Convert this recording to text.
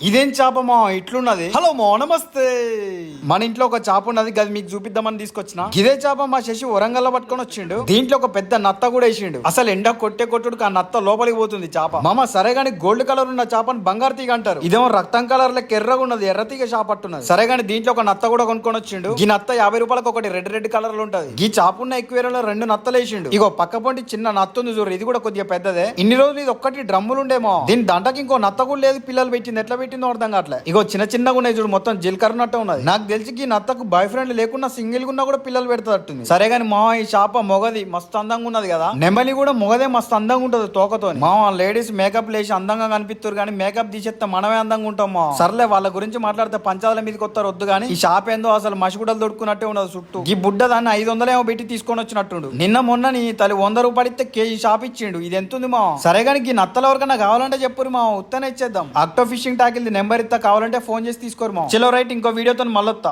ఇదేం చేప మా ఇట్లున్నది. హలో మా నమస్తే. మన ఇంట్లో ఒక చేప ఉన్నది, గది మీకు చూపిద్దామని తీసుకొచ్చిన. ఇదే చేప మా శశి వరంగల్ పట్టుకొని వచ్చిండు. దీంట్లో ఒక పెద్ద నత్త కూడా వేసిండు. అసలు ఎండ కొట్టుడుకు ఆ నత్త లోపలికి పోతుంది చేప. మామ సరే గాని గోల్డ్ కలర్ ఉన్న చేపని బంగారు తీగ అంటారు. ఇదేమో రక్తం కలర్ లెక్క ఎర్రగా ఉన్నది, ఎర్ర తీగ చేప పట్టున్నది. సరే గాని దీంట్లో ఒక నత్త కూడా కొనుక్కొని వచ్చిండు. ఈ నత్త 50 రూపాయలకు ఒకటి రెడ్ కలర్ లో ఉంటది. ఈ చేప ఉన్న ఎక్వేరియంలో 2 నత్తలు వేసిండు. ఇగో పక్క పొంటి చిన్న నత్త ఉంది చూడు, ఇది కూడా కొద్దిగా పెద్దదే. ఇన్ని రోజులు ఇది ఒక్కటి డ్రమ్ములు ఉండేమో, దీని దంటకి ఇంకో నత్త కూడా లేదు. పిల్లలు పెట్టింది, ఎట్లా పెట్టిందో అర్థం కావట్లే. ఇగో చిన్నగా ఉన్నాయి చూడు, మొత్తం జిల్కర్నట్టు ఉన్నది. నాకు తెలిసి ఈ నత్తకు బాయ్ ఫ్రెండ్ లేకున్నా సింగిల్ గా ఉన్నా కూడా పిల్లలు పెడతాటుంది. సరే గాని మా ఈ చేప మొగది మస్తు అందంగా ఉన్నది కదా. నెమలి కూడా మొగదే మస్తు అందంగా ఉంటది తోకతో. మా లేడీస్ మేకప్ లేసి అందంగా కనిపిస్తారు కానీ మేకప్ తీసేస్తే మనమే అందంగా ఉంటాం. మా సర్లే వాళ్ళ గురించి మాట్లాడితే పంచాల మీదకి వస్తారు వద్దు కానీ, ఈ షాప్ ఏందో అసలు మసిగుడలు దొడుకున్నట్టే ఉన్నది చుట్టూ. ఈ బుడ్డ దాన్ని 500 ఏమో పెట్టి తీసుకొని వచ్చినట్టుండు. నిన్న మొన్న నీ తల్లి 100 రూపాయలు ఇస్తే కేజీ షాప్ ఇచ్చిండు. ఇది ఎంత ఉంది మా. సరే గాని ఈ నత్తల ఎవరికన్నా కావాలంటే చెప్పురు మా, ఉత్తనే ఇచ్చేద్దాం. ఆక్టో ఫిషింగ్ టాకిల్ నెంబర్ ఇస్తా, కావాలంటే ఫోన్ చేసి తీసుకోరు మా. చలో రైట్, ఇంకో వీడియోతో మళ్ళొత్తా.